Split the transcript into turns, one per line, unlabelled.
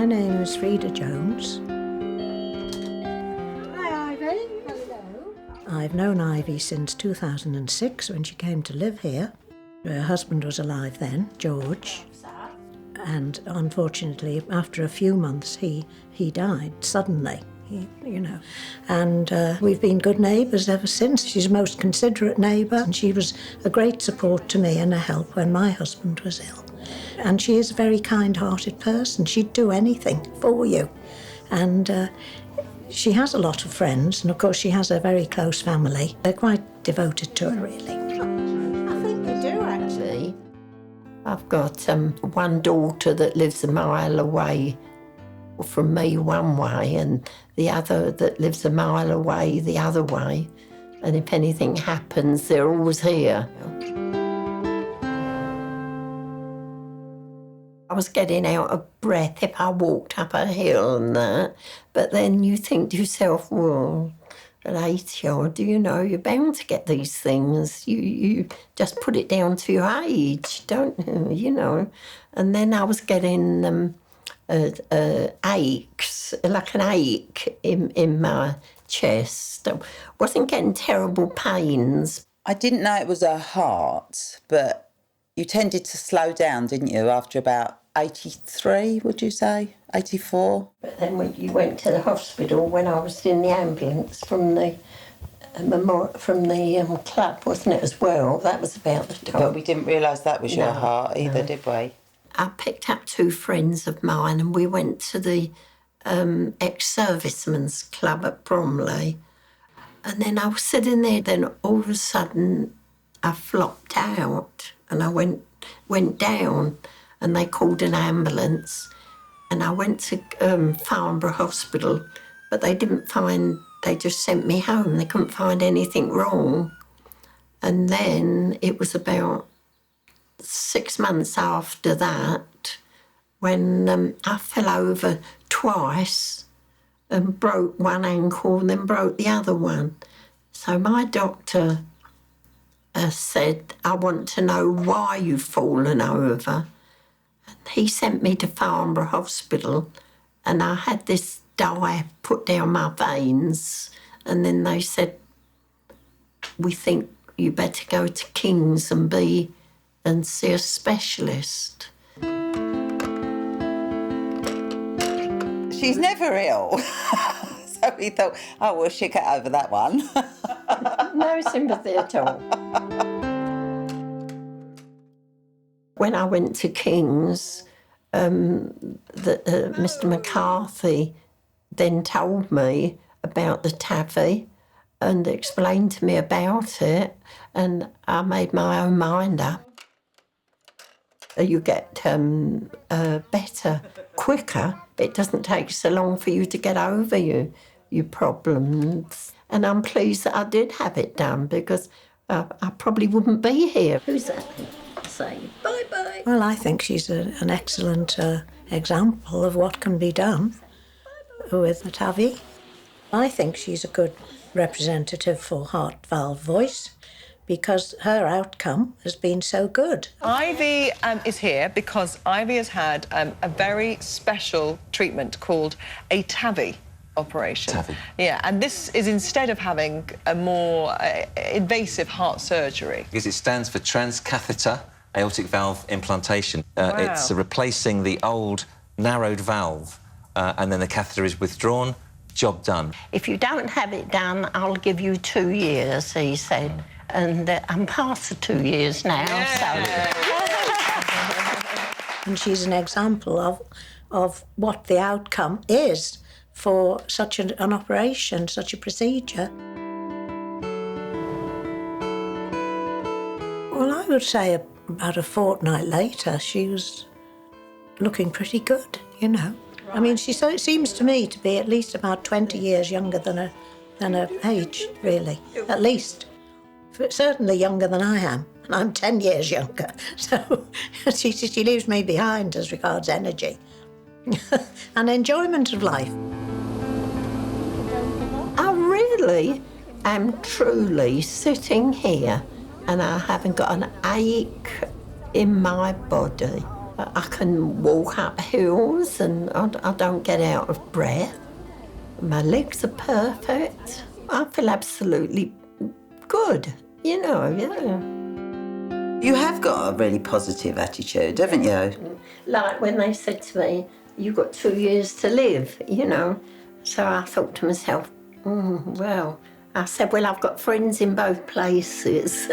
My name is Frida Jones.
Hi, Ivy. Hello.
I've known Ivy since 2006 when she came to live here. Her husband was alive then, George, and unfortunately after a few months he died suddenly. And we've been good neighbours ever since. She's a most considerate neighbour, and she was a great support to me and a help when my husband was ill. And she is a very kind-hearted person. She'd do anything for you. And she has a lot of friends, and of course she has a very close family. They're quite devoted to her, really.
I think you do, actually.
I've got one daughter that lives a mile away from me one way, and the other that lives a mile away the other way. And if anything happens, they're always here. I was getting out of breath if I walked up a hill and that, but then you think to yourself, well, at 80 odd, you're bound to get these things. You just put it down to your age, don't you, And then I was getting aches, like an ache in my chest. I wasn't getting terrible pains.
I didn't know it was her heart, but you tended to slow down, didn't you, after about 83, would you say? 84?
But then when you went to the hospital, when I was in the ambulance from the club, wasn't it, as well? That was about the time.
But we didn't realise that was your heart either, did we?
I picked up two friends of mine and we went to the ex-servicemen's club at Bromley. And then I was sitting there, then all of a sudden I flopped out and I went down, and they called an ambulance, and I went to Farnborough Hospital, but they just sent me home. They couldn't find anything wrong. And then it was about 6 months after that when I fell over twice and broke one ankle and then broke the other one. So my doctor said, I want to know why you've fallen over. And he sent me to Farnborough Hospital, and I had this dye put down my veins, and then they said, we think you better go to King's and see a specialist.
She's never ill. So we thought, oh, well, she'll get over that one.
No sympathy at all. When I went to King's, Mr. McCarthy then told me about the TAVI and explained to me about it, and I made my own mind up. You get better quicker. It doesn't take so long for you to get over your problems. And I'm pleased that I did have it done, because I probably wouldn't be here. Who's that? Say bye-bye.
Well, I think she's an excellent example of what can be done with the TAVI. I think she's a good representative for heart valve voice, because her outcome has been so good.
Ivy is here because Ivy has had a very special treatment called a TAVI operation.
TAVI.
Yeah, and this is instead of having a more invasive heart surgery.
Because it stands for transcatheter aortic valve implantation.
Wow.
It's replacing the old narrowed valve, and then the catheter is withdrawn, job done.
If you don't have it done, I'll give you 2 years, he said. And I'm past the 2 years now, so...
And she's an example of what the outcome is for such an operation, such a procedure. Well, I would say about a fortnight later, she was looking pretty good, Right. I mean, it seems to me to be at least about 20 years younger than her age, really, at least. Certainly younger than I am, and I'm 10 years younger, so she leaves me behind as regards energy and enjoyment of life.
I really am truly sitting here and I haven't got an ache in my body. I can walk up hills and I don't get out of breath. My legs are perfect. I feel absolutely good, you know, yeah.
You have got a really positive attitude, haven't you?
Like when they said to me, you've got 2 years to live, you know. So I thought to myself, well, I said, well, I've got friends in both places.